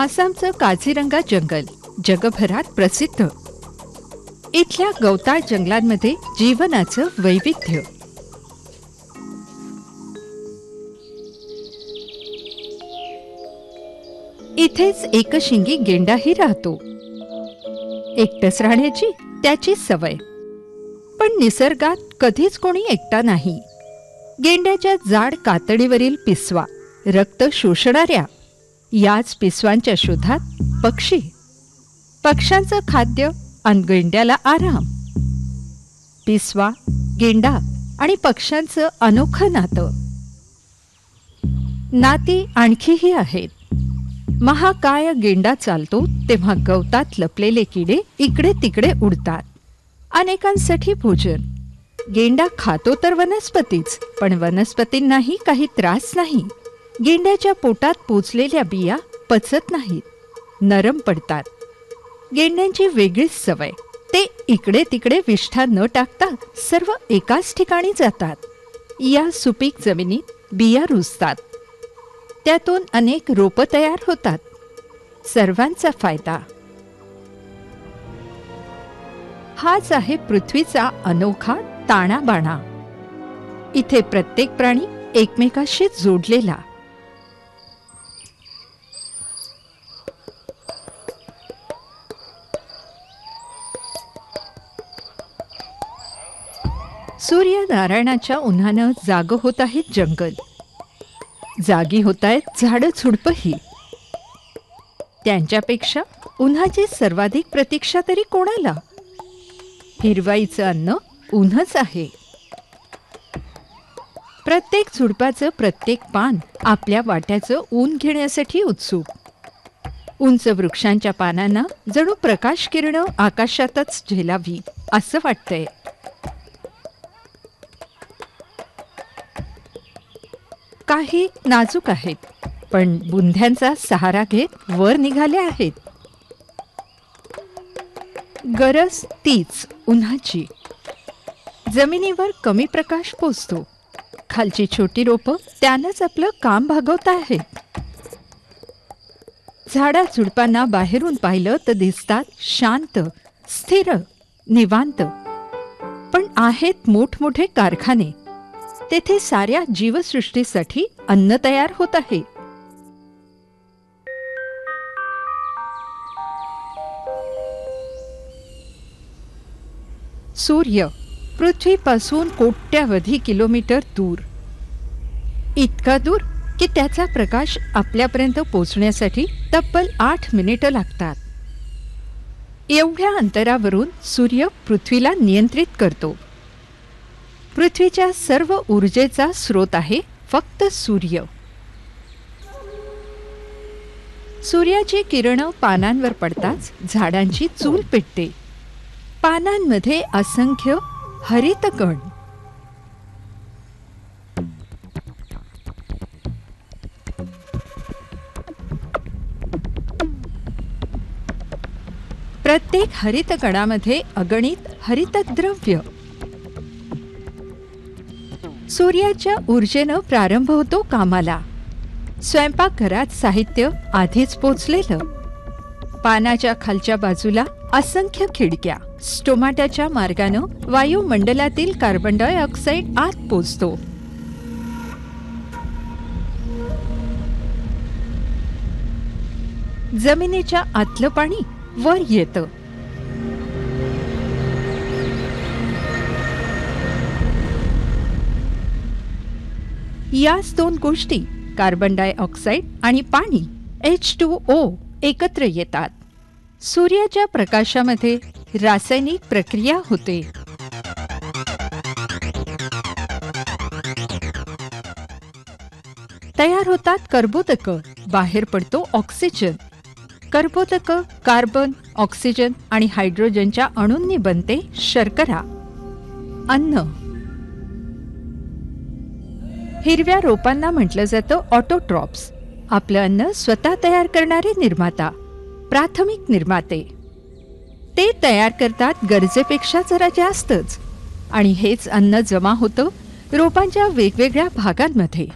आसामचं काझीरंगा जंगल जगभरात प्रसिद्ध. इथल्या गवताळ जंगलांमध्ये जीवनाचं वैविध्य. इथेच एकशिंगी गेंडाही राहतो. एकटंच राहण्याची त्याची सवय. पण निसर्गात कधीच कोणी एकटा नाही. गेंड्याच्या जाड कातडीवरील पिसवा, रक्त शोषणाऱ्या याच पिसवांच्या शोधात पक्षी. पक्ष्यांचं खाद्य आणि गेंड्याला आराम. पिसवा, गेंडा आणि पक्ष्यांचं अनोखं नातं. नाती आणखीही आहेत. महाकाय गेंडा चालतो तेव्हा गवतात लपलेले किडे इकडे तिकडे उडतात. अनेकांसाठी भोजन. गेंडा खातो तर वनस्पतीच, पण वनस्पतींनाही काही त्रास नाही. गेंड्याच्या पोटात पोचलेल्या बिया पचत नाहीत, नरम पडतात. गेंड्यांची वेगळीच सवय. ते इकडे तिकडे विष्ठा न टाकता सर्व एकाच ठिकाणी जातात. या सुपीक जमिनीत बिया रुजतात. त्यातून अनेक रोपं तयार होतात. सर्वांचा फायदा. हाच आहे पृथ्वीचा अनोखा ताणाबाणा. इथे प्रत्येक प्राणी एकमेकाशी जोडलेला. सूर्यनारायणाच्या उन्हानं जागं होत आहे जंगल. जागी होत आहेत झाडं झुडपंही. त्यांच्यापेक्षा उन्हाची सर्वाधिक प्रतीक्षा तरी कोणाला? हिरवाईचं अन्न उन्हच आहे. प्रत्येक झुडपाचं प्रत्येक पान आपल्या वाट्याचं ऊन घेण्यासाठी उत्सुक. उंच वृक्षांच्या पानांना जणू प्रकाश किरणं आकाशातच झेलावी असं वाटतंय. काही नाजूक आहेत, पण बुंध्यांचा सहारा घेत वर निघाले आहेत. गरज तीच उन्हाची. जमिनीवर कमी प्रकाश पोचतो. खालची छोटी रोपं त्यानंच आपलं काम भागवत आहेत. झाडा झुडपांना बाहेरून पाहिलं तर दिसतात शांत, स्थिर, निवांत. पण आहेत मोठमोठे कारखाने. तेथे साऱ्या जीवसृष्टीसाठी अन्न तयार होत आहे. सूर्य पृथ्वीपासून कोट्यावधी किलोमीटर दूर. इतका दूर की त्याचा प्रकाश आपल्यापर्यंत पोचण्यासाठी तब्बल 8 मिनिटं लागतात. एवढ्या अंतरावरून सूर्य पृथ्वीला नियंत्रित करतो. पृथ्वीच्या सर्व ऊर्जेचा स्रोत आहे फक्त सूर्य. सूर्याची किरणं पानांवर पडताच झाडांची चूल पेटते. पानांमध्ये असंख्य हरितकण. प्रत्येक हरितकणामध्ये अगणित हरितद्रव्य. सूर्याच्या ऊर्जेनं प्रारंभ होतो कामाला. स्वयंपाकघरात साहित्य आधीच पोचलेलं. पानाच्या खालच्या बाजूला असंख्य खिडक्या. स्टोमाटाच्या मार्गानं वायुमंडलातील कार्बन डायऑक्साईड आत पोचतो. जमिनीच्या आतलं पाणी वर येतं. याच दोन गोष्टी, कार्बन डायऑक्साईड आणि पाणी H2O, एकत्र येतात. सूर्याच्या प्रकाशामध्ये रासायनिक प्रक्रिया होते. तयार होतात कर्बोदकं. बाहेर पडतो ऑक्सिजन. कर्बोदकं कार्बन, ऑक्सिजन आणि हायड्रोजनच्या अणूंनी बनते शर्करा, अन्न. हिरव्या रोपांना म्हटलं जातं ऑटोट्रॉप्स. आपलं अन्न स्वतः तयार करणारे निर्माता, प्राथमिक निर्माते. ते तयार करतात गरजेपेक्षा जरा जास्तच, आणि हेच अन्न जमा होतं रोपांच्या वेगवेगळ्या भागांमध्ये.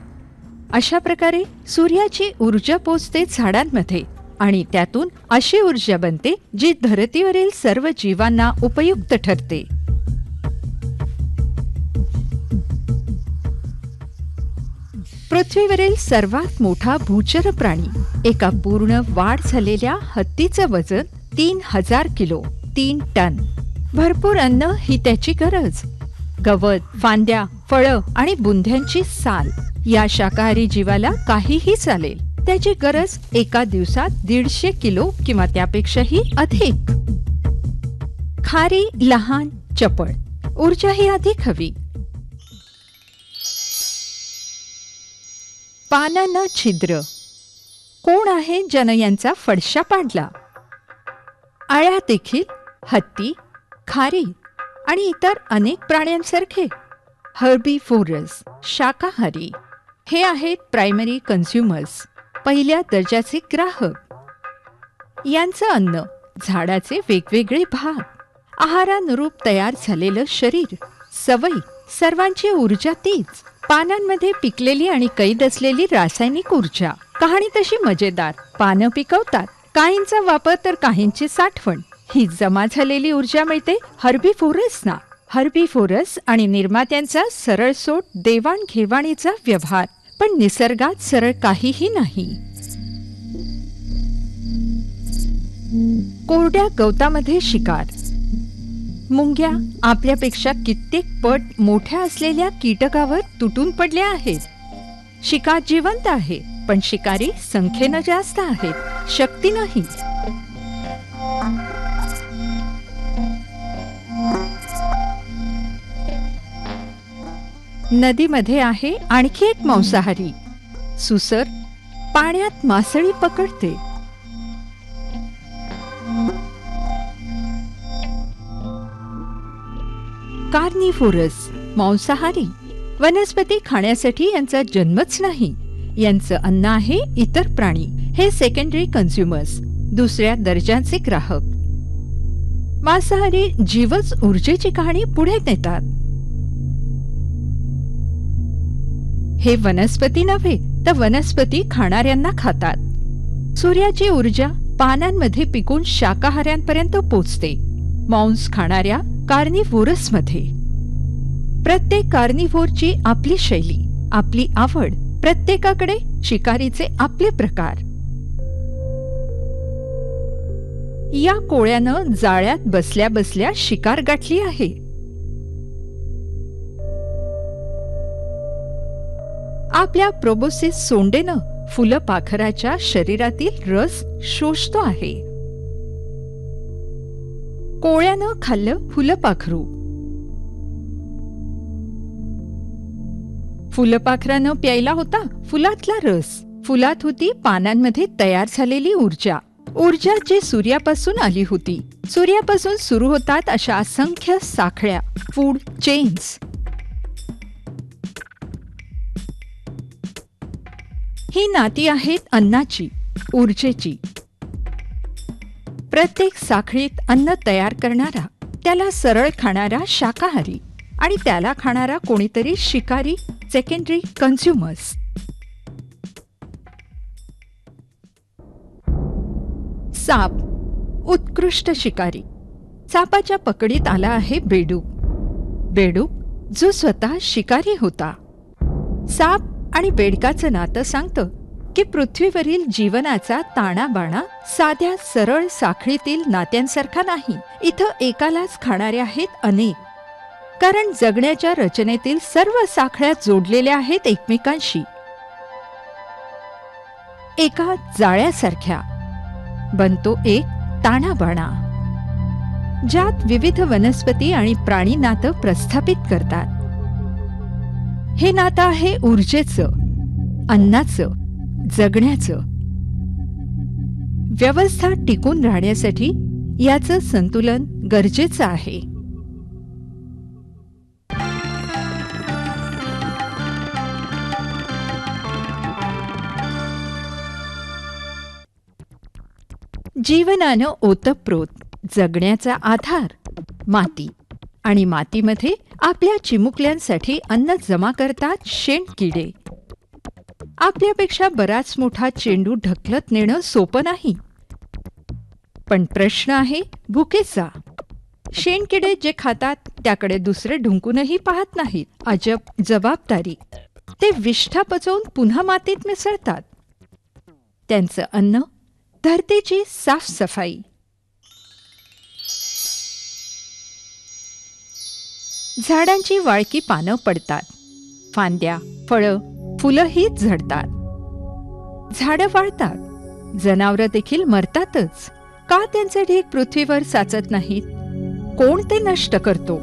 अशा प्रकारे सूर्याची ऊर्जा पोचते झाडांमध्ये आणि त्यातून अशी ऊर्जा बनते जी धरतीवरील सर्व जीवांना उपयुक्त ठरते. पृथ्वीवरील सर्वात मोठा भूचर प्राणी, एका पूर्ण वाढ झालेल्या हत्तीचं वजन 3000 किलो, 3 टन. भरपूर अन्न ही त्याची गरज. गवत, फांद्या, फळं आणि बुंध्यांची साल, या शाकाहारी जीवाला काहीही चालेल. त्याची गरज एका दिवसात 150 किलो किंवा त्यापेक्षाही अधिक. खारी, लहान, चपळ, ऊर्जा ही अधिक हवी. पानांना छिद्र. कोण आहे ज्यानं यांचा फडशा पाडला? अळ्या देखील हत्ती, खारी आणि इतर अनेक प्राण्यांसारखे हर्बीव्होरस, शाकाहारी. हे आहेत प्रायमरी कन्झ्युमर्स, पहिल्या दर्जाचे ग्राहक. यांचं अन्न झाडाचे वेगवेगळे भाग, आहारानुरूप तयार झालेलं शरीर, सवयी, सर्वांची ऊर्जा तीच. पानांमध्ये पिकलेली आणि कैद असलेली रासायनिक ऊर्जा. कहाणी तशी मजेदार. पानं पिकवतात, काहींचा वापर तर काहींची साठवण. ही जमा झालेली ऊर्जा मिळते हर्बीव्होरसना. हर्बीव्होरस आणि निर्मात्यांचा सरळसोट देवाणघेवाणीचा व्यवहार. पण निसर्गात सरळ काहीही नाही. कोरड्या गवतामध्ये शिकार. मुंग्या आपल्यापेक्षा कित्येक पट मोठ्या असलेल्या कीटकावर तुटून पडल्या आहेत. शिकार जिवंत आहे, पण शिकारी संख्येनं जास्त आहेत, शक्ती नाही. नदीमध्ये आहे आणखी एक मांसाहारी, सुसर. पाण्यात मासळी पकडते. कार्निव्होरस, मांसाहारी. वनस्पती खाण्यासाठी यांचा जन्मच नाही. यांचं अन्न आहे इतर प्राणी. हे सेकंडरी कन्झ्युमर्स, दुसऱ्या दर्जाचे ग्राहक. मांसाहारी जीवच ऊर्जेची कहाणी पुढे नेतात. हे वनस्पती नव्हे, तर वनस्पती खाणाऱ्यांना खातात. सूर्याची ऊर्जा पानांमध्ये पिकून शाकाहाऱ्यांपर्यंत पोचते, मांस खाणाऱ्या कार्निव्होरसमध्ये. प्रत्येक कार्निव्होरची आपली शैली, आपली आवड. प्रत्येकाकडे शिकारीचे आपले प्रकार. या कोळ्यानं जाळ्यात बसल्या बसल्या शिकार गाठली आहे. आपल्या प्रोबोसिस सोंडेनं फुलपाखराच्या शरीरातील रस शोषतो आहे. कोळ्यानं खाल्लं फुलपाखरू. फुलपाखरानं प्यायला होता फुलातला रस. फुलात होती पानांमध्ये तयार झालेली ऊर्जा. ऊर्जा जी सूर्यापासून आली होती. सूर्यापासून सुरू होतात अशा असंख्य साखळ्या, फूड चेन्स. ही नाती आहेत अन्नाची, ऊर्जेची. प्रत्येक साखळीत अन्न तयार करणारा, त्याला सरळ खाणारा शाकाहारी, आणि त्याला खाणारा कोणीतरी शिकारी, सेकंडरी कन्झ्युमर्स. साप, उत्कृष्ट शिकारी. सापाच्या पकडीत आला आहे बेडूक. बेडूक जो स्वतः शिकारी होता. साप आणि बेडकाचं नातं सांगतं की पृथ्वीवरील जीवनाचा ताणाबाणा साध्या सरळ साखळीतील नात्यांसारखा नाही. इथं एकालाच खाणारे आहेत अनेक. कारण जगण्याच्या रचनेतील सर्व साखळ्या जोडलेल्या आहेत एकमेकांशी. एका जाळ्यासारख्या बनतो एक ताणाबाणा, ज्यात विविध वनस्पती आणि प्राणी नातं प्रस्थापित करतात. हे नातं आहे ऊर्जेचं, अन्नाचं, जगण्याचं. व्यवस्था टिकून राहण्यासाठी याचं संतुलन गरजेचं आहे. जीवनानं ओतप्रोत जगण्याचा आधार माती, आणि मातीमध्ये आपल्या चिमुकल्यांसाठी अन्न जमा करतात शेणकिडे. आपल्यापेक्षा बराच मोठा चेंडू ढकलत नेणं सोपं नाही. पण प्रश्न आहे भुकेचा. शेणकिडे जे खातात त्याकडे दुसरे ढुंकूनही पाहत नाहीत. अजब जबाबदारी. ते विष्ठा पचवून पुन्हा मातीत मिसळतात. त्यांचं अन्न धरतीची साफसफाई. झाडांची वाळकी पानं पडतात. फांद्या, फळं, फुलंही झडतात. झाडं वाळतात. जनावरं देखील मरतातच. का त्यांचे ढीग पृथ्वीवर साचत नाहीत? कोण ते नष्ट करतो?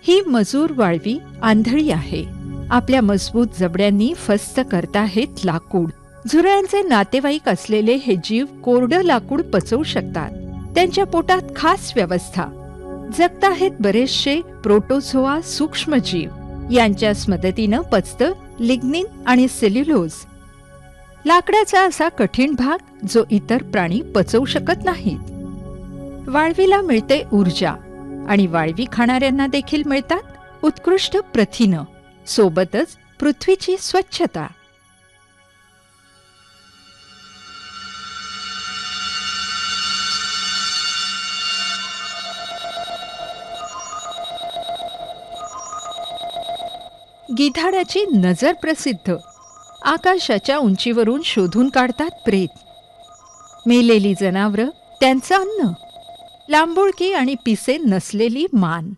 ही मजूर वाळवी आंधळी आहे. आपल्या मजबूत जबड्यांनी फस्त करताहेत लाकूड. झुरळांचे नातेवाईक असलेले हे जीव कोरडं लाकूड पचवू शकतात. त्यांच्या पोटात खास व्यवस्था. जगताहेत बरेचसे प्रोटोझोआ सूक्ष्मजीव. यांच्याच मदतीनं पचतं लिग्निन आणि सेल्युलोज. लाकडाचा असा कठीण भाग जो इतर प्राणी पचवू शकत नाहीत. वाळवीला मिळते ऊर्जा आणि वाळवी खाणाऱ्यांना देखील मिळतात उत्कृष्ट प्रथिनं. सोबतच पृथ्वीची स्वच्छता. गिधाडाची नजर प्रसिद्ध. आकाशाच्या उंचीवरून शोधून काढतात प्रेत. मेलेली जनावरं त्यांचं अन्न. लांबुळकी आणि पिसे नसलेली मान.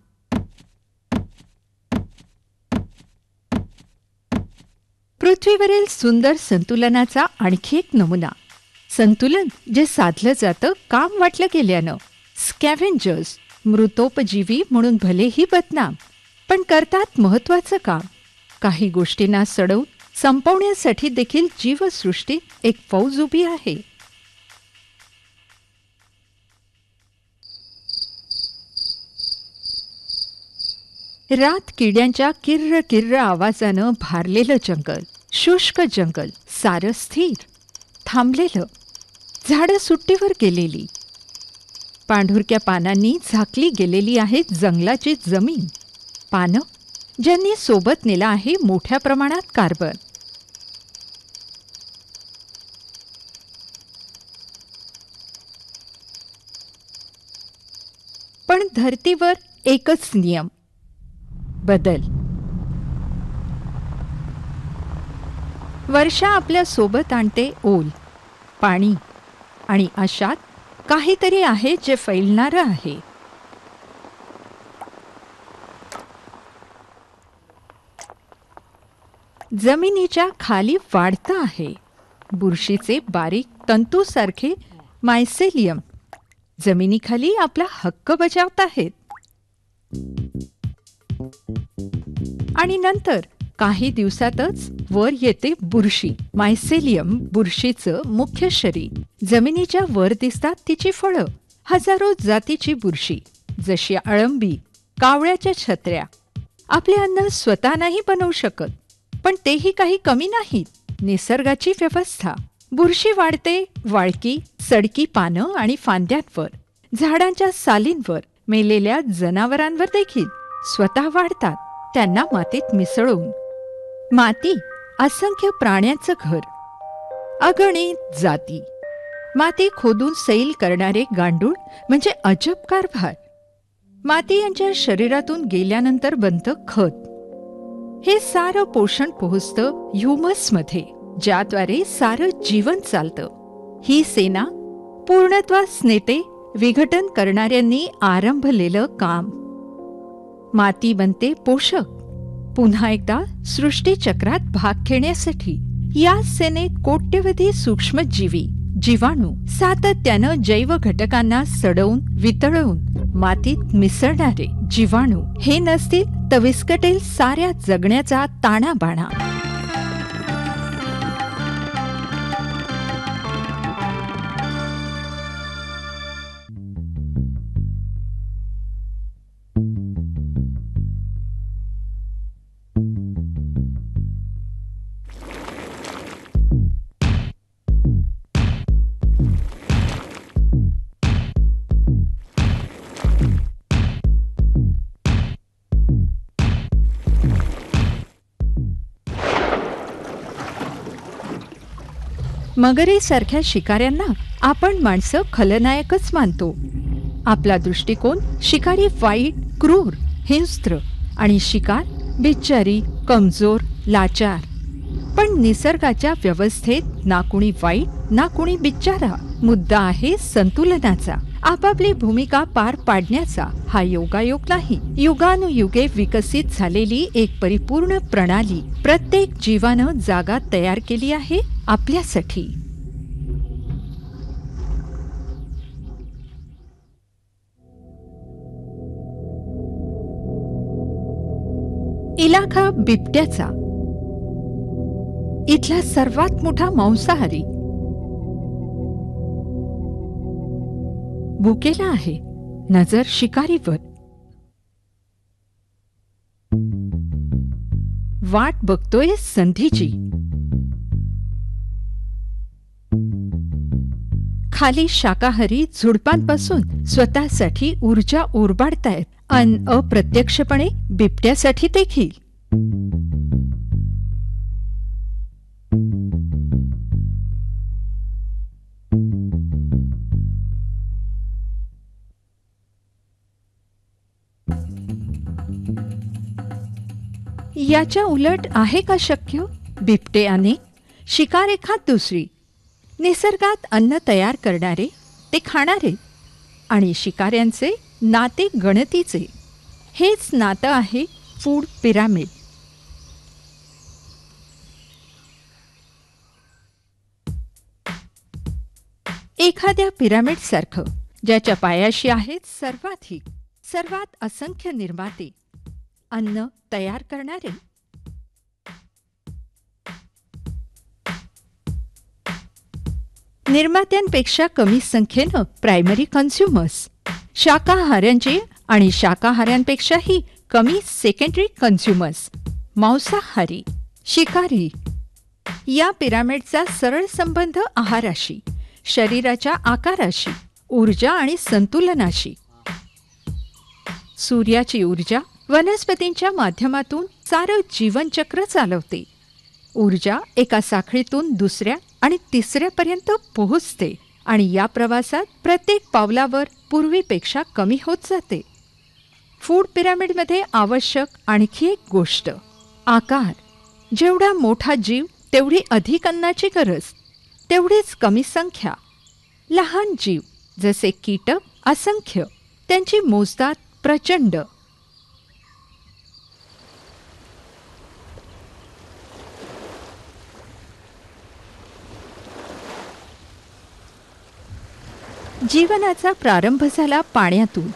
पृथ्वीवरील सुंदर संतुलनाचा आणखी एक नमुना. संतुलन जे साधलं जातं काम वाटलं गेल्यानं. स्कॅव्हेंजर्स मृतोपजीवी म्हणून भलेही बदनाम, पण करतात महत्वाचं काम. काही गोष्टींना सडवून संपवण्यासाठी देखील जीवसृष्टीत एक फौज उभी आहे. रात किड्यांच्या किर्र किर्र आवाजानं भारलेलं जंगल. शुष्क जंगल, सारं स्थिर, थांबलेलं. झाडं सुट्टीवर गेलेली. पांढुरक्या पानांनी झाकली गेलेली आहे जंगलाची जमीन. पानं ज्यांनी सोबत नेला आहे मोठ्या प्रमाणात कार्बन. पण धरतीवर एकच नियम. बदल. वर्षा आपल्या सोबत आणते ओल, पाणी आणि अशात काहीतरी आहे जे फैलणारं आहे. जमिनीच्या खाली वाढतं आहे. बुरशीचे बारीक तंतूसारखे मायसेलियम जमिनीखाली आपला हक्क बजावत आहेत. आणि नंतर काही दिवसातच वर येते बुरशी. मायसेलियम बुरशीचं मुख्य शरीर. जमिनीच्या वर दिसतात तिची फळं. हजारो जातीची बुरशी, जशी अळंबी, कावळ्याच्या छत्र्या. आपले अन्न स्वतः नाही बनवू शकत, पण तेही काही कमी नाहीत. निसर्गाची व्यवस्था. बुरशी वाढते वाळकी, सडकी पानं आणि फांद्यांवर, झाडांच्या सालींवर, मेलेल्या जनावरांवर देखील. स्वतः वाढतात त्यांना मातीत मिसळून. माती असंख्य प्राण्यांचं घर, अगणित जाती. माती खोदून सैल करणारे गांडूळ म्हणजे अजब कारभार. माती यांच्या शरीरातून गेल्यानंतर बनतं खत. हे सारं पोषण पोहोचतं ह्युमसमध्ये, ज्याद्वारे सारं जीवन चालतं. ही सेना पूर्णत्वास नेते विघटन करणाऱ्यांनी आरंभलेलं काम. माती बनते पोषक. पुन्हा एकदा सृष्टीचक्रात भाग घेण्यासाठी. या सेनेत कोट्यवधी सूक्ष्मजीवी, जीवाणू, सातत्यानं जैव घटकांना सडवून वितळवून मातीत मिसळणारे जीवाणू. हे नसतील तर विस्कटेल साऱ्या जगण्याचा ताणाबाणा. मगरीसारख्या शिकाऱ्यांना आपण माणसं खलनायकच मानतो. आपला दृष्टिकोन शिकारी वाईट, क्रूर, हिंस्त्र आणि शिकार बिचारी, कमजोर, लाचार. पण निसर्गाच्या व्यवस्थेत ना कुणी वाईट ना कुणी बिचारा. मुद्दा आहे संतुलनाचा, आपापली भूमिका पार पाडण्याचा. हा योगायोग नाही, युगानुयुगे विकसित झालेली एक परिपूर्ण प्रणाली प्रत्येक जीवानं जागा तयार केली आहे आपल्यासाठी. इलाखा बिबट्याचा, इथला सर्वात मोठा मांसाहारी. भुकेला आहे, नजर शिकारीवर. वाट बघतोय संधीची. खाली शाकाहारी झुडपांपासून स्वतःसाठी ऊर्जा ओरबाडतायत अन अप्रत्यक्षपणे बिबट्यासाठी देखील. याच्या उलट आहे का शक्य? बिबटे अनेक, शिकार एखाद दुसरी. निसर्गात अन्न तयार करणारे, ते खाणारे आणि शिकाऱ्यांचे नाते गणतीचे. हेच नातं आहे फूड पिरामिड. एखाद्या पिरामिडसारखं, ज्याच्या पायाशी आहेत सर्वात असंख्य निर्माते, अन्न तयार करणारे. निर्मात्यांपेक्षा कमी संख्येनं प्रायमरी कन्झ्युमर्स, शाकाहाऱ्यांचे आणि शाकाहाऱ्यांपेक्षाही कमी सेकंडरी कन्झ्युमर्स, मांसाहारी, शिकारी. या पिरामिडचा सरळ संबंध आहाराशी, शरीराच्या आकाराशी, ऊर्जा आणि संतुलनाशी. सूर्याची ऊर्जा वनस्पतींच्या माध्यमातून सारं जीवनचक्र चालवते. ऊर्जा एका साखळीतून दुसऱ्या आणि तिसऱ्यापर्यंत पोहोचते आणि या प्रवासात प्रत्येक पावलावर पूर्वीपेक्षा कमी होत जाते. फूड पिरामिडमध्ये आवश्यक आणखी एक गोष्ट, आकार. जेवढा मोठा जीव तेवढी अधिक अन्नाची गरज, तेवढीच कमी संख्या. लहान जीव जसे कीटक असंख्य, त्यांची मोजदाद प्रचंड. जीवनाचा प्रारंभ झाला पाण्यातून.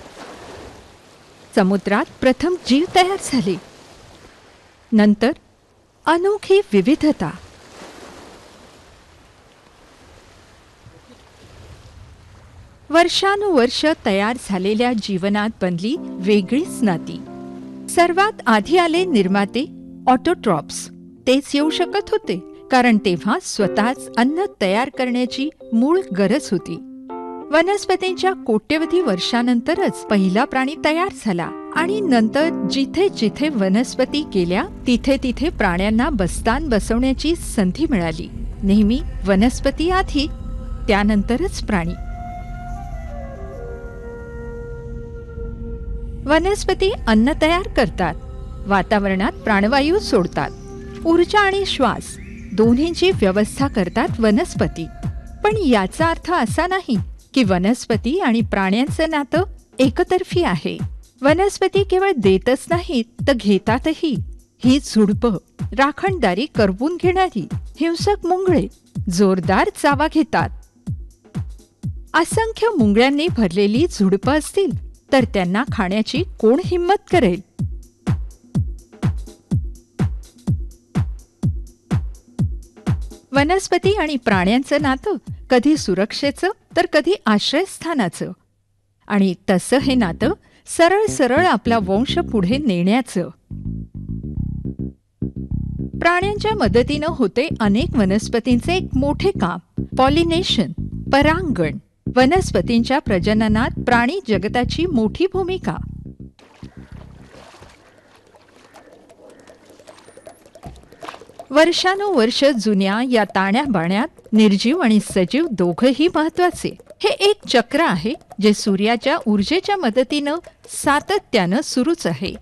समुद्रात प्रथम जीव तयार झाले, नंतर अनोखी विविधता. वर्षानुवर्ष तयार झालेल्या जीवनात बनली वेगळीच नाती. सर्वात आधी आले निर्माते, ऑटोट्रॉप्स. तेच येऊ शकत होते कारण तेव्हा स्वतःच अन्न तयार करण्याची मूळ गरज होती. वनस्पतींच्या कोट्यवधी वर्षानंतरच पहिला प्राणी तयार झाला आणि नंतर जिथे जिथे वनस्पती गेल्या तिथे तिथे प्राण्यांना बस्तान बसवण्याची संधी मिळाली. नेहमी वनस्पती आधी, त्यानंतरच प्राणी. वनस्पती अन्न तयार करतात, वातावरणात प्राणवायू सोडतात, ऊर्जा आणि श्वास दोन्हींची व्यवस्था करतात वनस्पती. पण याचा अर्थ असा नाही की वनस्पती आणि प्राण्यांचं नातं एकतर्फी आहे. वनस्पती केवळ देतच नाहीत तर घेतातही. ही झुडपं राखणदारी करवून घेणारी, हिंसक मुंगळे जोरदार चावा घेतात. असंख्य मुंगळ्यांनी भरलेली झुडपं असतील तर त्यांना खाण्याची कोण हिंमत करेल? वनस्पती आणि प्राण्यांचं नातं कधी सुरक्षेचं तर कधी आश्रयस्थानाचं. आणि तसं हे नातं सरळ सरळ आपला वंश पुढे नेण्याचं. प्राण्यांच्या मदतीनं होते अनेक वनस्पतींचे एक मोठे काम, पॉलिनेशन, परांगण. वनस्पतींच्या प्रजननात प्राणी जगताची मोठी भूमिका. वर्षानुवर्ष जुन्या या ताण्या बाण्यात निर्जीव आणि सजीव दोघंही महत्वाचे. हे एक चक्र आहे जे सूर्याच्या ऊर्जेच्या मदतीनं सातत्यानं सुरूच आहे.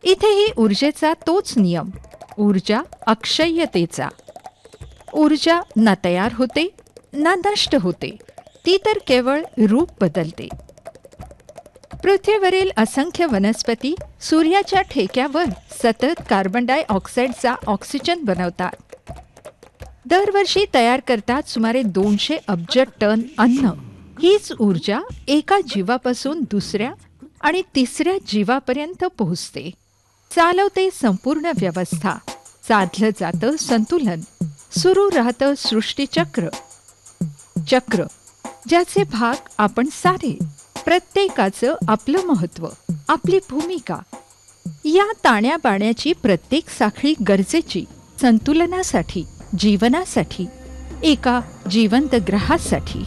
इथेही ऊर्जेचा तोच नियम, ऊर्जा अक्षय्यतेचा. ऊर्जा ना तयार होते ना नष्ट होते, ती तर केवळ रूप बदलते. पृथ्वीवरील असंख्य वनस्पती सूर्याच्या ठेक्यावर सतत कार्बन डायऑक्साईडचा ऑक्सिजन बनवतात. दरवर्षी तयार करतात सुमारे 200 अब्ज टन अन्न. हीच ऊर्जा एका जीवापासून दुसऱ्या आणि तिसऱ्या जीवापर्यंत पोहोचते, चालवते संपूर्ण व्यवस्था, साधलं जातं संतुलन, सुरू राहतं सृष्टीचक्र. चक्र ज्याचे भाग आपण सारे, प्रत्येकाचं आपलं महत्त्व, आपली भूमिका. या ताण्याबाण्याची प्रत्येक साखळी गरजेची संतुलनासाठी, जीवनासाठी, एका जिवंत ग्रहासाठी.